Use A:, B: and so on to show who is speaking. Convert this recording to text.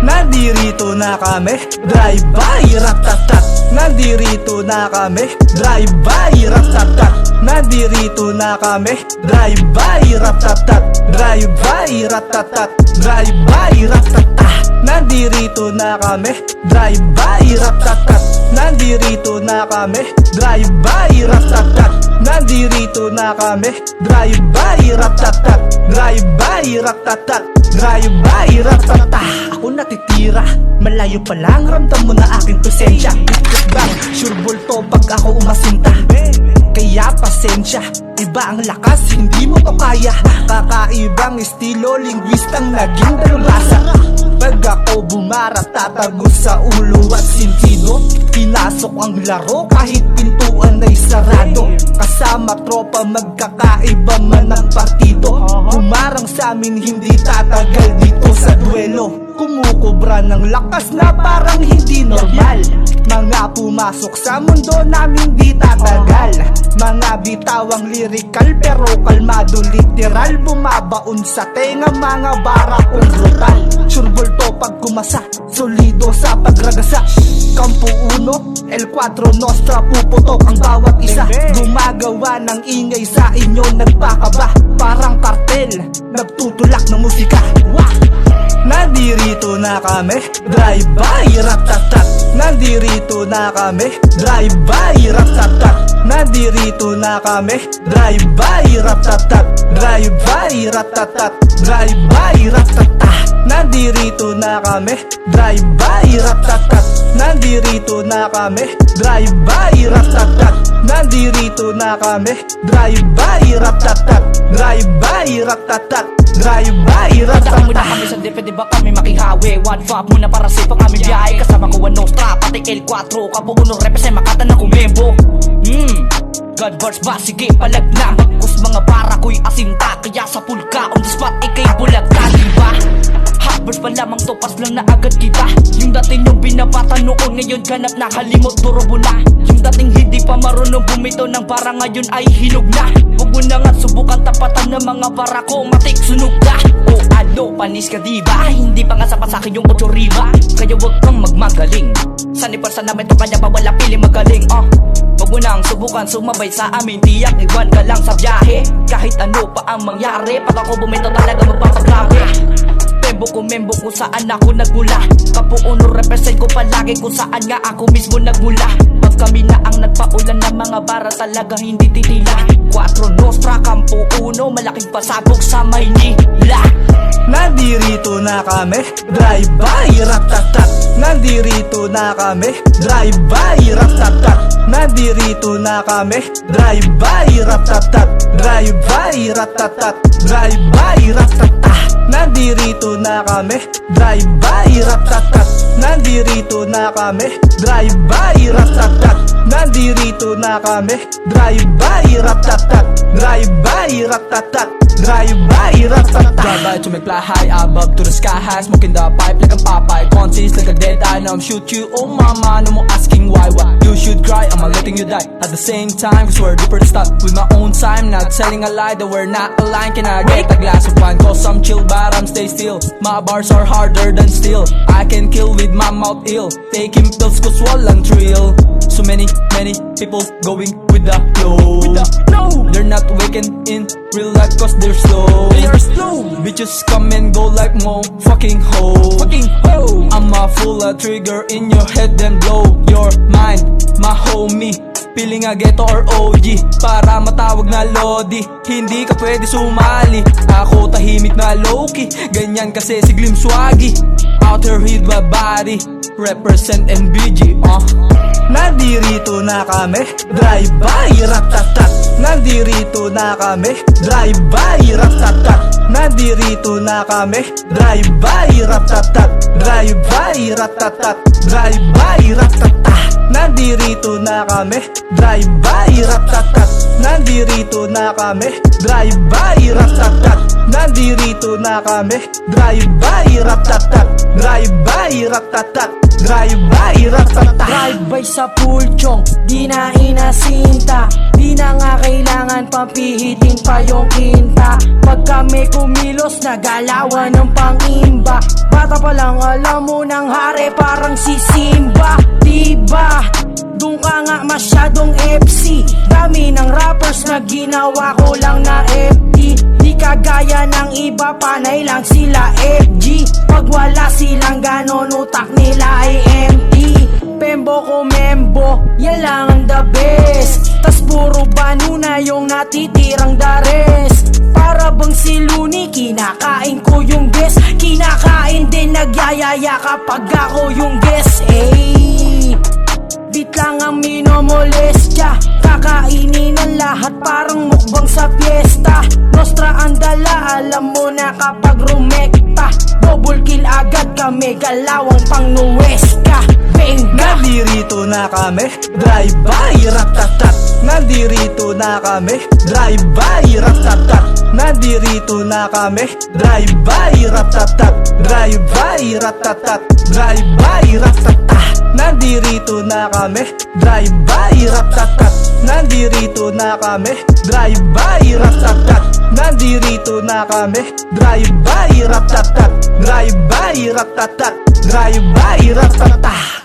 A: Nandirito na kami, drive-by, ratatat. Nandirito na kami, drive-by, ratatat. Nandirito na kami, drive-by, ratatat. Drive-by, ratatat. Drive-by, ratatat. Nandirito na kami, drive-by, ratatat. Nandirito na kami, drive-by, ratatat. Nandirito na kami, drive-by, ratatat. Drive-by, ratatat. Drive-by, ratata. Ako natitira, malayo pa lang, ramdam mo na aking presensya. Ikot bang, sure bulto pag ako umasinta. Kaya pasensya, iba ang lakas, hindi mo to kaya. Kakaibang estilo, lingwistang naging dalubhasa. Pag ako bumarat, tatagos sa ulo at sentido. Pinasok ang laro kahit pintuan ay sarado. Kasama tropa, magkakaiba man ang partido. Humarang sa amin, hindi tatagal dito sa duelo. Kumukubra ng lakas na parang hindi normal. Mga pumasok sa mundo namin di tatagal. Mga bitawang lirikal pero kalmado literal. Bumabaon sa tenga mga bara kong brutal. Sureball to pag kumasa, solido sa pagragasa. Kampo 1, L4 Nostra, puputok ang bawat isa. Gumagawa ng ingay sa inyo, nagpakaba. Parang kartel, nagtutulak ng musika. Nandirito na kami, drive-by, ratatat. Nandirito na kami, drive-by, ratatat. Nandirito na kami, drive-by, ratatat. Drive-by, ratatat. Drive-by, ratatat. Nandirito na kami, drive-by, ratatat. Nandirito na kami, drive-by, ratatat. Nandirito na kami, drive-by, ratatat. Drive-by, ratatat. Drive-by, ratatat.
B: Muna kami sa DP, diba kami makihawi. One fab muna para safe ang aming biyahe. Kasama ko ang Nostra, pati L4. Kabuo ng represent, makata na kumembo. God verse ba? Sige palag na. Bagkus mga bara ko'y asinta. Kaya sa pulka on the spot, ikay bulag ka, diba? Hot verse pa lamang, topas lang na agad kita. Yung dating yung binabata noon, ngayon ganap na halimot, turobo na. Yung dating hindi pa marunong bumito ng bara, ngayon ay hinog na. Huwag mo na nga subukan tapatan ng mga bara ko, matik sunog na. O ano, panis ka diba? Hindi pa nga sapat sa'kin yung 8 riba. Kaya huwag kang magmagaling. Saniparsa namin to, kanya pa wala piling magaling. Huwag mo nang subukan sumabay sa amin, tiyak iwan ka lang sa biyahe. Kahit ano pa ang mangyari, pag ako bumito talaga magpapagrabe. Membo kung saan ako nagmula. Kapuuno represent ko palagi kung saan nga ako mismo nagmula. Pag kami na ang nagpaulan ng mga bara, talaga hindi titila. 4 Nostra, Kampo 1, malaking pasabog sa Maynila.
A: Nandirito na kami, drive-by, ratatat. Nandirito na kami, drive-by, ratatat. Nandirito na kami, drive-by, ratatat. Drive-by, ratatat. Drive-by, ratatat. Nandirito na kami, drive-by, ratatat. Nandirito na kami, drive-by, ratatat. Nandirito na kami, drive-by, ratatat. Drive-by, ratatat. Drive-by, ratatat.
C: Drive-by to make fly high above to the sky high, smoking the pipe like a Popeye. Conscious like a dead eye, now I'm shoot you. Oh mama, no more asking why. You should cry, I'm letting you die. At the same time, cause we're different stuff. With my own time, not telling a lie that we're not aligned. Can I get a glass of wine? Cause I'm chill, but I'm stay still. My bars are harder than steel. I can kill with my mouth ill. Taking pills cause walang thrill. So many people going with the flow. They're not waking in real life cause they're slow. Bitches come and go like mo fucking hoe. I'm a full trigger in your head then blow your mind, my homie. Piling a ghetto or OG para matawag na Lodi. Hindi ka pwede sumali. Ako tahimik na low-key. Ganyan kasi si Glim Swaggy. Out here with my body, represent MBG.
A: Nandirito na kami, drive-by, ratatat. Nandirito na kami, drive-by, ratatat. Nandirito na kami, drive-by, ratatat. Drive-by, ratatat. Drive-by, ratatat. Nandirito na kami, drive-by, ratatat. Nandirito na kami, drive-by, ratatat. Nandirito na kami, drive-by, ratatat. Drive-by, ratatat. drive-by, ratata.
D: Drive-by sa pulchong, di na inasinta. Di na nga kailangan papihitin pa yung kinta. Pag kami kumilos, nagalawan ng pangimba. Bata pa lang alam mo ng hari, parang si Simba. Diba? Doon ka nga masyadong FC. Dami ng rappers na ginawa ko lang na FT. Di kagaya ng iba, panay lang sila FG. Pag wala silang ganon, utak nila ay empty. Pembo ko membo, yan lang ang the best. Tas puro banu na yung natitirang dares. Para bang si Looney, kinakain ko yung guest. Kinakain din, nagyayaya kapag ako yung guest. Ay, beat lang ang minomolestya. Kakainin ang lahat parang mukbang sa fiesta. Nostra ang dala, alam mo na kapag rumekta. Double kill agad kami, galawang pang nuweska. Benga!
A: Nandirito na kami, drive-by, ratatat. Nandirito na kami, drive-by, ratatat. Nandirito na kami, drive-by, ratatat. Drive-by, ratatat. Drive-by, ratatat. Nandirito na kami, drive-by, ratatat. Nandirito na kami, drive-by, ratatat. Nandirito na kami, drive-by, ratatat. Drive-by, ratatat. Drive-by, ratatat.